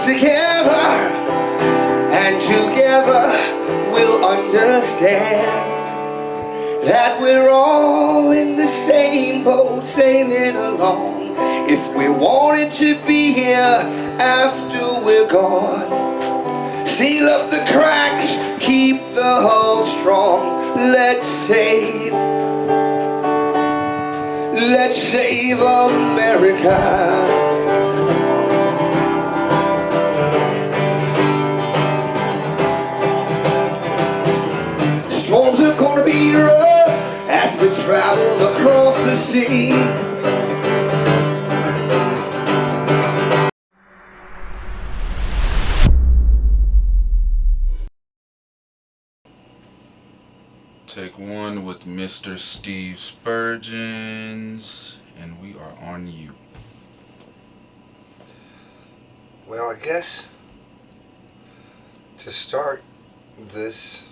together, and together we'll understand that we're all in the same boat, sailing along. If we wanted to be here after we're gone, seal up the cracks, keep the hull strong. Let's save America. Storms are gonna be rough as we travel across the sea. Take one with Mr. Steve Spurgeon, and we are on you. Well, I guess to start this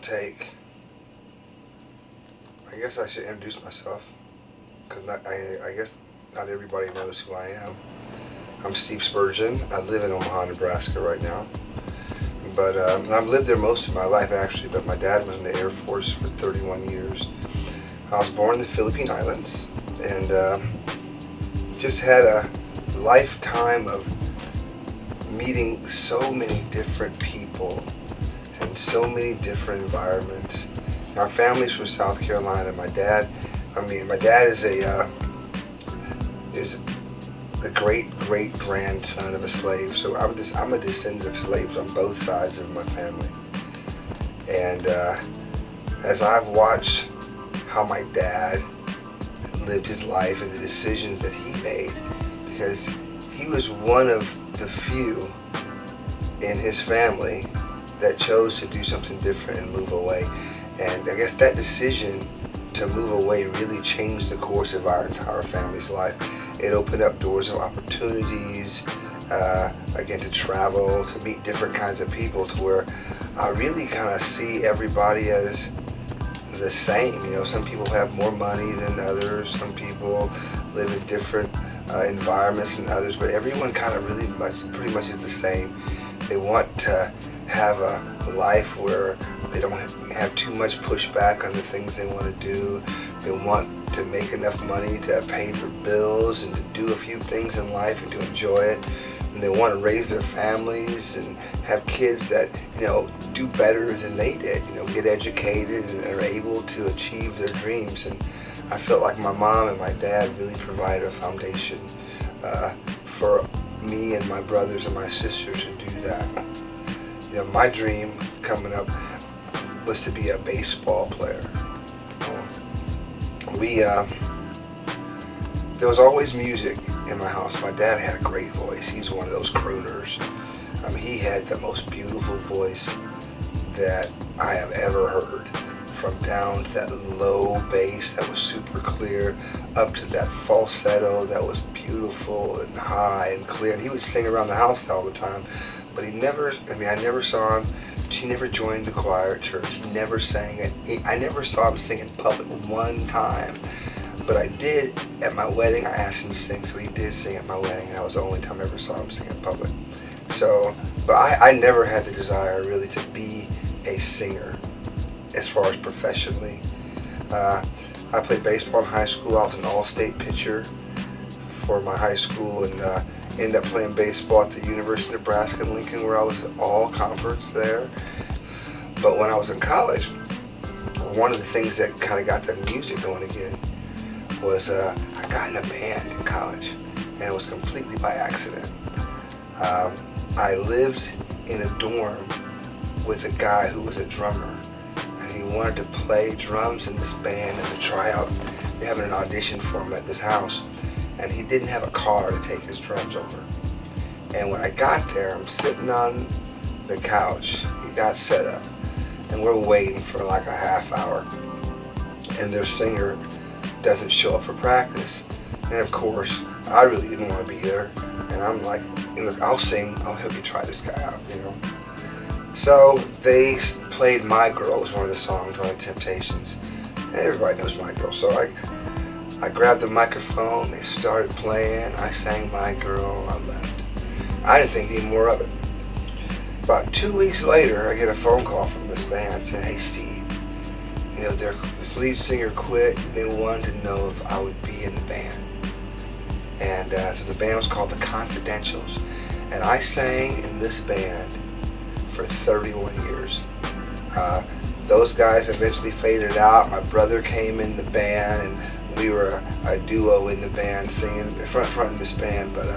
take, I guess I should introduce myself, because I guess not everybody knows who I am. I'm Steve Spurgeon. I live in Omaha, Nebraska right now. But I've lived there most of my life, actually, but my dad was in the Air Force for 31 years. I was born in the Philippine Islands, and just had a lifetime of meeting so many different people and so many different environments. And our family's from South Carolina. My dad is the great grandson of a slave, so I'm a descendant of slaves on both sides of my family. And as I've watched how my dad lived his life and the decisions that he made, because he was one of the few in his family that chose to do something different and move away. And I guess that decision to move away really changed the course of our entire family's life. It opened up doors of opportunities, again, to travel, to meet different kinds of people, to where I really kind of see everybody as the same. You know, some people have more money than others, some people live in different environments than others, but everyone kind of pretty much is the same. They want to have a life where they don't have too much pushback on the things they want to do. They want to make enough money to pay their bills and to do a few things in life and to enjoy it. And they want to raise their families and have kids that, do better than they did, get educated and are able to achieve their dreams. And I felt like my mom and my dad really provided a foundation for me and my brothers and my sisters to do that. My dream coming up was to be a baseball player. There was always music in my house. My dad had a great voice. He's one of those crooners. He had the most beautiful voice that I have ever heard. From down to that low bass that was super clear, up to that falsetto that was beautiful and high and clear. And he would sing around the house all the time. But I never saw him. He never joined the choir at church. He never sang it. I never saw him sing in public one time. But I did at my wedding. I asked him to sing, so he did sing at my wedding, and that was the only time I ever saw him sing in public. But I never had the desire really to be a singer as far as professionally. I played baseball in high school. I was an all-state pitcher for my high school, and ended up playing baseball at the University of Nebraska in Lincoln, where I was all conference there. But when I was in college, one of the things that kind of got the music going again was I got in a band in college, and it was completely by accident. I lived in a dorm with a guy who was a drummer, and he wanted to play drums in this band as a tryout. They having an audition for him at this house, and he didn't have a car to take his drums over. And when I got there, I'm sitting on the couch. He got set up, and we're waiting for like a half hour, and their singer doesn't show up for practice. And of course, I really didn't want to be there, and I'm like, look, I'll sing, I'll help you try this guy out, So they played My Girl, was one of the songs by the Temptations. And everybody knows My Girl, so I grabbed the microphone, they started playing, I sang My Girl, I left. I didn't think any more of it. About 2 weeks later, I get a phone call from this band saying, "Hey Steve, their lead singer quit, and they wanted to know if I would be in the band." And so the band was called The Confidentials, and I sang in this band for 31 years. Those guys eventually faded out. My brother came in the band, and we were a duo in the band singing front in this band. But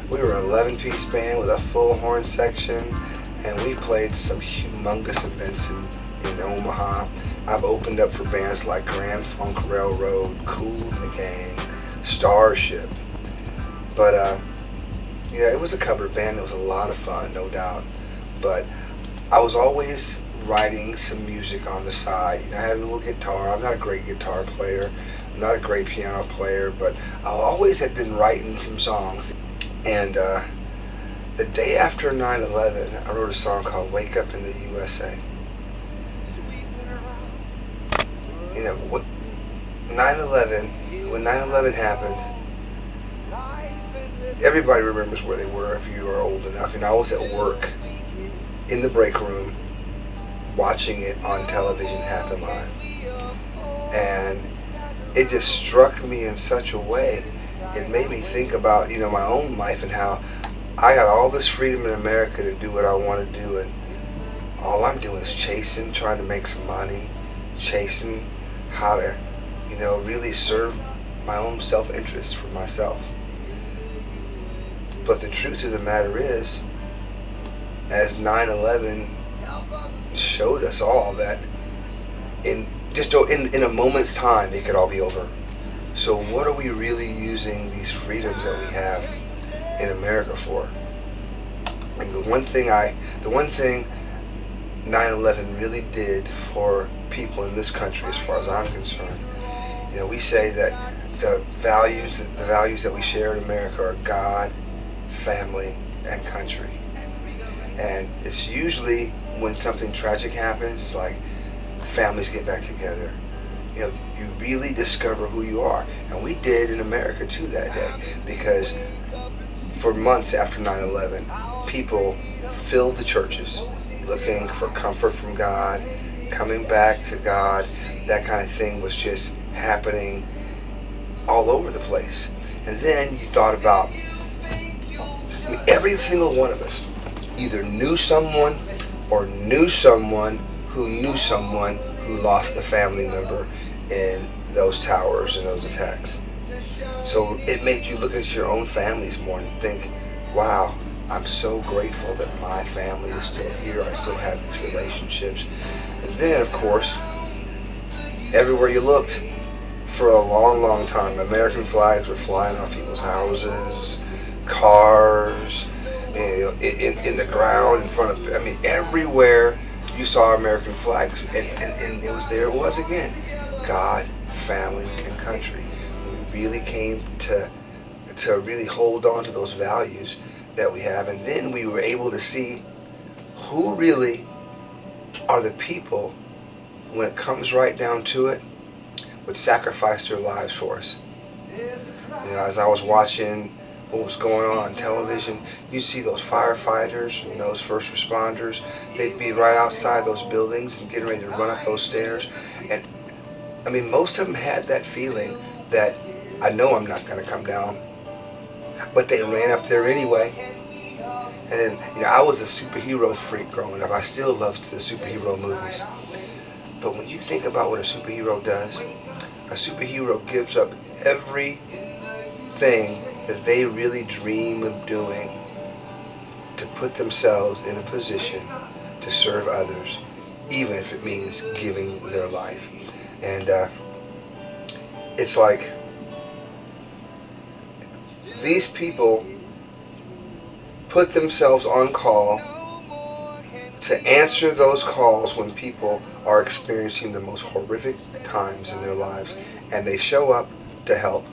we were an 11-piece band with a full horn section, and we played some humongous events in Omaha. I've opened up for bands like Grand Funk Railroad, Kool The Gang, Starship. But it was a cover band. It was a lot of fun, no doubt. But I was always writing some music on the side. I had a little guitar. I'm not a great guitar player. I'm not a great piano player, but I always had been writing some songs. And the day after 9/11, I wrote a song called "Wake Up in the USA." 9/11, when 9/11 happened, everybody remembers where they were if you are old enough. I was at work in the break room watching it on television happen live. And it just struck me in such a way. It made me think about, my own life and how I got all this freedom in America to do what I want to do, and all I'm doing is trying to make some money, chasing how to, really serve my own self-interest for myself. But the truth of the matter is, as 9/11 showed us all that in a moment's time it could all be over. So what are we really using these freedoms that we have in America for? And the one thing 9/11 really did for people in this country, as far as I'm concerned, we say that the values that we share in America are God, family, and country. And it's usually when something tragic happens, it's like families get back together. You really discover who you are. And we did in America too that day, because for months after 9/11, people filled the churches looking for comfort from God, coming back to God. That kind of thing was just happening all over the place. And then you thought about, every single one of us either knew someone or knew someone who knew someone who lost a family member in those towers and those attacks. So it made you look at your own families more and think, wow, I'm so grateful that my family is still here. I still have these relationships. And then, of course, everywhere you looked, for a long, long time, American flags were flying off people's houses, cars, in the ground, in front of, everywhere you saw American flags, and it was again, God, family, and country. We really came to really hold on to those values that we have, and then we were able to see who really are the people, when it comes right down to it, would sacrifice their lives for us. As I was watching what was going on television, you'd see those firefighters and those first responders. They'd be right outside those buildings and getting ready to run up those stairs. And most of them had that feeling that I know I'm not going to come down, but they ran up there anyway. And then, I was a superhero freak growing up. I still loved the superhero movies. But when you think about what a superhero does, a superhero gives up everything that they really dream of doing to put themselves in a position to serve others, even if it means giving their life. And it's like these people put themselves on call to answer those calls when people are experiencing the most horrific times in their lives, and they show up to help,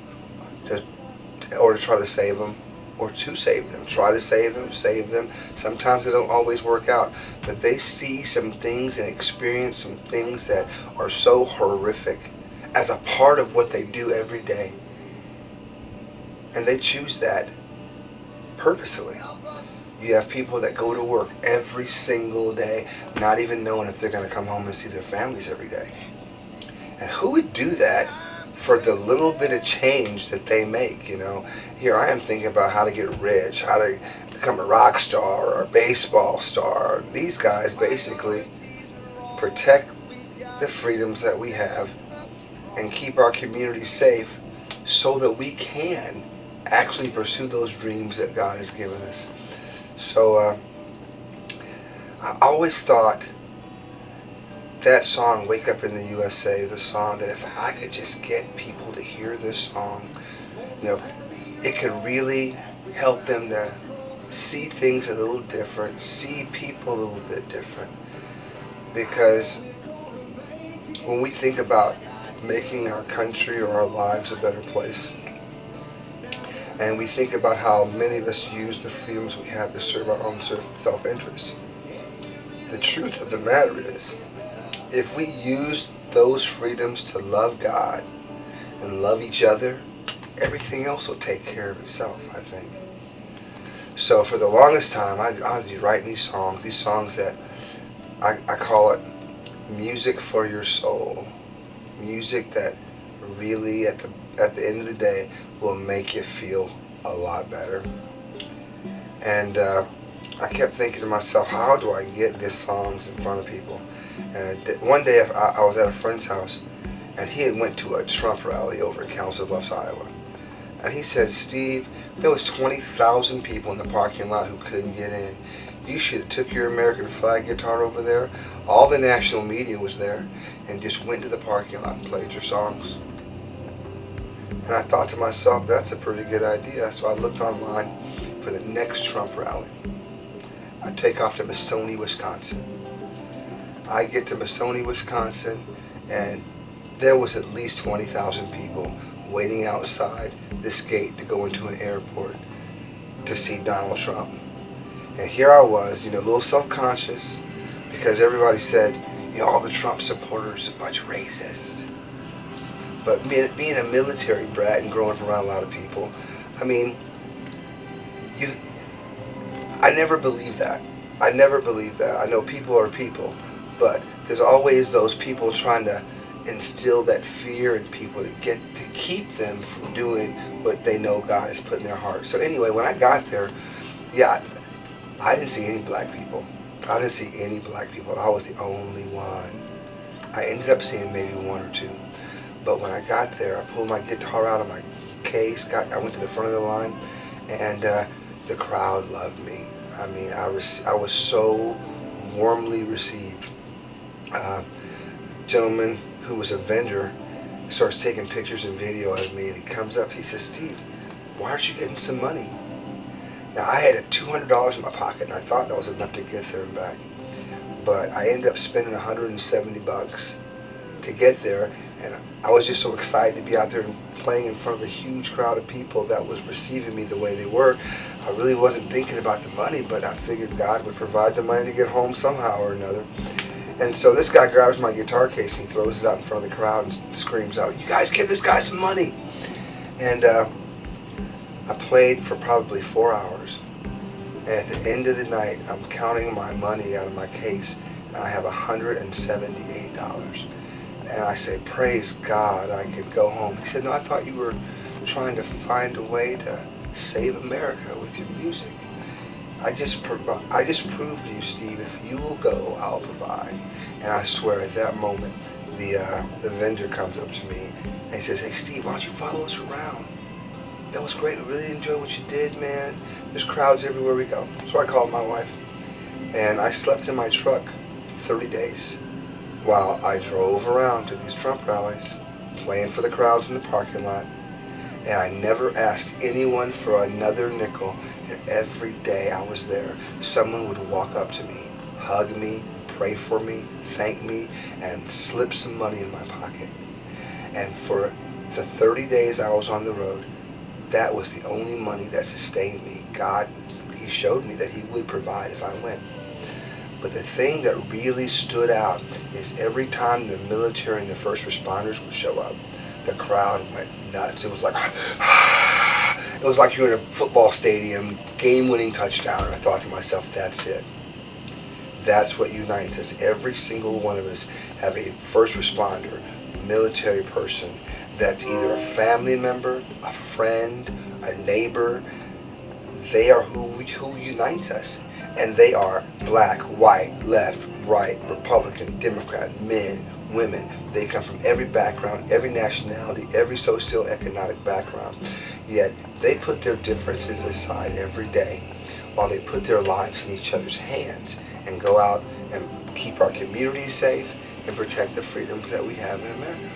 or to try to save them, or to save them, try to save them. Sometimes it don't always work out, but they see some things and experience some things that are so horrific, as a part of what they do every day. And they choose that purposely. You have people that go to work every single day, not even knowing if they're going to come home and see their families every day. And who would do that for the little bit of change that they make? You know, here I am thinking about how to get rich, how to become a rock star or a baseball star. These guys basically protect the freedoms that we have and keep our community safe so that we can actually pursue those dreams that God has given us. So I always thought that song, Wake Up in the USA, the song that if I could just get people to hear this song, you know, it could really help them to see things a little different, see people a little bit different. Because when we think about making our country or our lives a better place, and we think about how many of us use the freedoms we have to serve our own self-interest, the truth of the matter is, if we use those freedoms to love God and love each other, everything else will take care of itself, I think. So for the longest time, I was writing these songs that I call it music for your soul. Music that really, at the end of the day, will make you feel a lot better. And I kept thinking to myself, how do I get these songs in front of people? And one day I was at a friend's house, and he had went to a Trump rally over in Council Bluffs, Iowa. And he said, Steve, there was 20,000 people in the parking lot who couldn't get in. You should have took your American flag guitar over there. All the national media was there, and just went to the parking lot and played your songs. And I thought to myself, that's a pretty good idea. So I looked online for the next Trump rally. I take off to Masoni, Wisconsin. I get to Masoni, Wisconsin, and there was at least 20,000 people waiting outside this gate to go into an airport to see Donald Trump. And here I was, a little self-conscious, because everybody said, all the Trump supporters are a bunch of racists. But being a military brat and growing up around a lot of people, I never believed that. I never believed that. I know people are people, but there's always those people trying to instill that fear in people to keep them from doing what they know God has put in their heart. So anyway, when I got there, I didn't see any black people. I didn't see any black people. I was the only one. I ended up seeing maybe one or two. But when I got there, I pulled my guitar out of my case. I went to the front of the line, and the crowd loved me. I was so warmly received. A gentleman who was a vendor starts taking pictures and video of me, and he comes up. He says, Steve, why aren't you getting some money? Now, I had $200 in my pocket, and I thought that was enough to get there and back. But I ended up spending $170 to get there, and I was just so excited to be out there and playing in front of a huge crowd of people that was receiving me the way they were. I really wasn't thinking about the money, but I figured God would provide the money to get home somehow or another. And so this guy grabs my guitar case and he throws it out in front of the crowd and screams out, "You guys give this guy some money!" And I played for probably 4 hours. And at the end of the night, I'm counting my money out of my case, and I have $178. And I say, praise God, I can go home. He said, no, I thought you were trying to find a way to save America with your music. I just proved to you, Steve, if you will go, I'll provide. And I swear at that moment, the vendor comes up to me and he says, hey, Steve, why don't you follow us around? That was great. I really enjoyed what you did, man. There's crowds everywhere we go. So I called my wife, and I slept in my truck for 30 days while I drove around to these Trump rallies, playing for the crowds in the parking lot. And I never asked anyone for another nickel. And every day I was there, someone would walk up to me, hug me, pray for me, thank me, and slip some money in my pocket. And for the 30 days I was on the road, that was the only money that sustained me. God, He showed me that He would provide if I went. But the thing that really stood out is every time the military and the first responders would show up, the crowd went nuts. It was like, it was like you're in a football stadium, game-winning touchdown. And I thought to myself, that's it. That's what unites us. Every single one of us have a first responder, military person that's either a family member, a friend, a neighbor. They are who unites us. And they are black, white, left, right, Republican, Democrat, men, women. They come from every background, every nationality, every socioeconomic background. Yet they put their differences aside every day while they put their lives in each other's hands and go out and keep our communities safe and protect the freedoms that we have in America.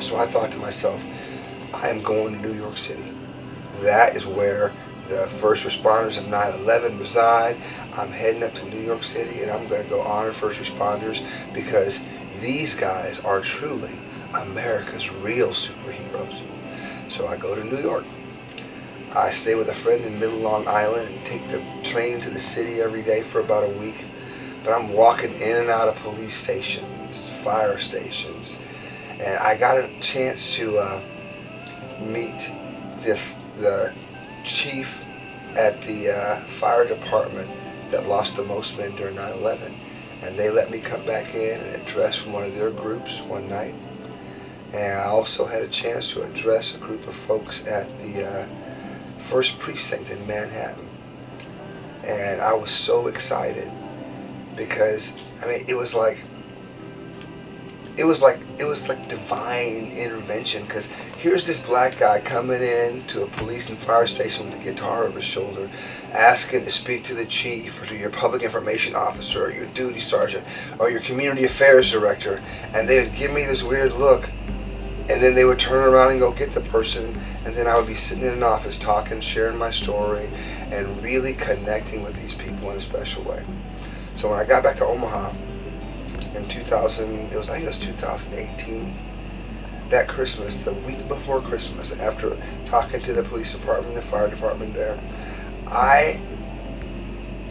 So I thought to myself, I am going to New York City. That is where the first responders of 9/11 reside. I'm heading up to New York City and I'm going to go honor first responders because these guys are truly America's real superheroes. So I go to New York. I stay with a friend in Middle Long Island and take the train to the city every day for about a week. But I'm walking in and out of police stations, fire stations, and I got a chance to meet the chief at the fire department that lost the most men during 9/11. And they let me come back in and address one of their groups one night. And I also had a chance to address a group of folks at the First Precinct in Manhattan. And I was so excited because, I mean, it was like divine intervention, because here's this black guy coming in to a police and fire station with a guitar over his shoulder, asking to speak to the chief or to your public information officer or your duty sergeant or your community affairs director, and they would give me this weird look, and then they would turn around and go get the person, and then I would be sitting in an office talking, sharing my story, and really connecting with these people in a special way. So when I got back to Omaha in 2018, that Christmas, the week before Christmas, after talking to the police department, the fire department there, I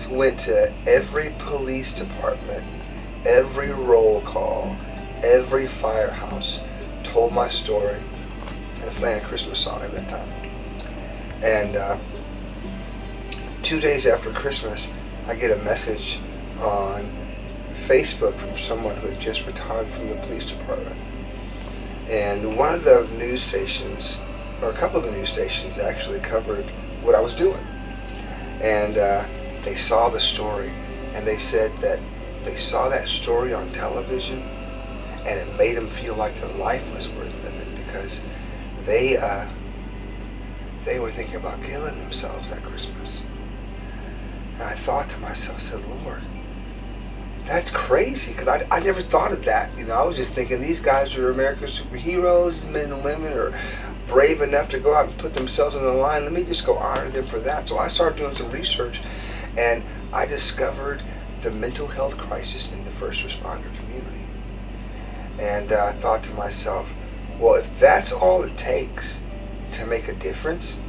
went to every police department, every roll call, every firehouse, told my story, and sang a Christmas song at that time. And 2 days after Christmas, I get a message on Facebook from someone who had just retired from the police department. And one of the news stations, or a couple of the news stations, actually covered what I was doing. And they saw the story, and they said that they saw that story on television, and it made them feel like their life was worth living, because they were thinking about killing themselves that Christmas. And I thought to myself, I said, Lord, that's crazy, because I never thought of that. You know, I was just thinking these guys are America's superheroes, men and women are brave enough to go out and put themselves on the line. Let me just go honor them for that. So I started doing some research, and I discovered the mental health crisis in the first responder community. And I thought to myself, well, if that's all it takes to make a difference,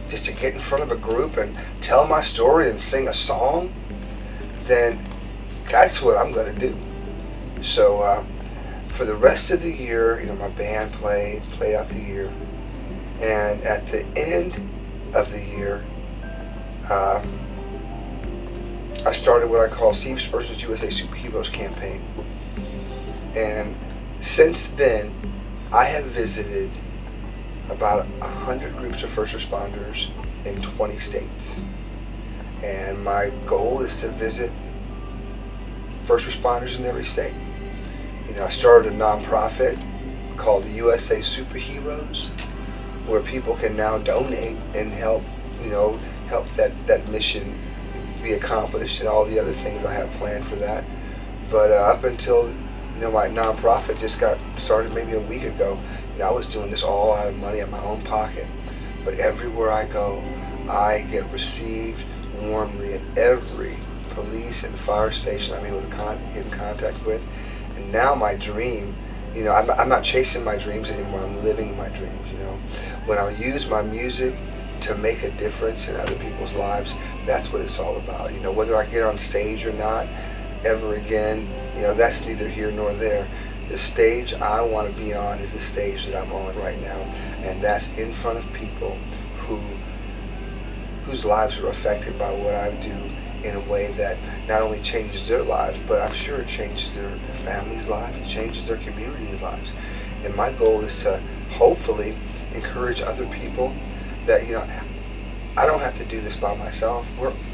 just to get in front of a group and tell my story and sing a song, then that's what I'm going to do. So for the rest of the year, you know, my band played out the year. And at the end of the year, I started what I call Steve Spurgeon's USA Superheroes campaign. And since then, I have visited about 100 groups of first responders in 20 states. And my goal is to visit first responders in every state. You know, I started a nonprofit called the USA Superheroes, where people can now donate and help that mission be accomplished, and all the other things I have planned for that. But up until, you know, my nonprofit just got started maybe a week ago, you know, I was doing this all out of money in my own pocket. But everywhere I go, I get received warmly at every police and fire station I'm able to get in contact with. And now my dream, you know, I'm not chasing my dreams anymore, I'm living my dreams, you know. When I use my music to make a difference in other people's lives, that's what it's all about. You know, whether I get on stage or not, ever again, that's neither here nor there. The stage I want to be on is the stage that I'm on right now, and that's in front of people whose lives are affected by what I do in a way that not only changes their lives, but I'm sure it changes their family's lives, it changes their community's lives. And my goal is to hopefully encourage other people that, I don't have to do this by myself.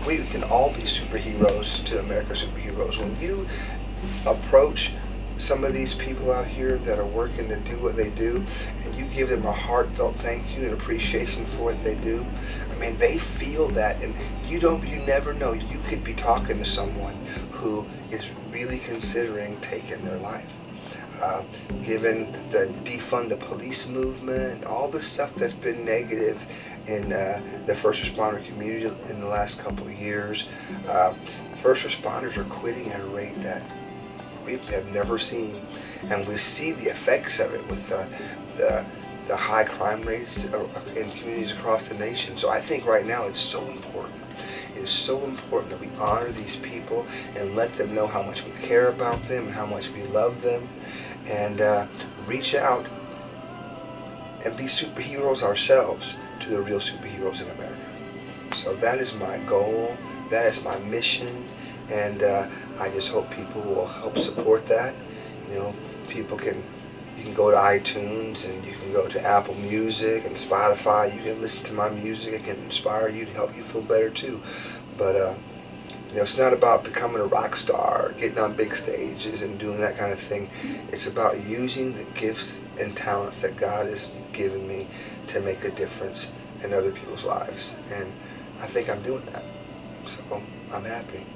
We can all be superheroes to America's superheroes. When you approach some of these people out here that are working to do what they do, and you give them a heartfelt thank you and appreciation for what they do, they feel that, and you never know. You could be talking to someone who is really considering taking their life. Given the defund the police movement, all the stuff that's been negative in the first responder community in the last couple of years, first responders are quitting at a rate that we have never seen, and we see the effects of it with the high crime rates in communities across the nation. So I think right now it's so important. It is so important that we honor these people and let them know how much we care about them and how much we love them, and reach out and be superheroes ourselves to the real superheroes in America. So that is my goal. That is my mission, and I just hope people will help support that. You can go to iTunes, and you can go to Apple Music and Spotify. You can listen to my music. It can inspire you to help you feel better too. But it's not about becoming a rock star or getting on big stages and doing that kind of thing. It's about using the gifts and talents that God has given me to make a difference in other people's lives. And I think I'm doing that. So I'm happy.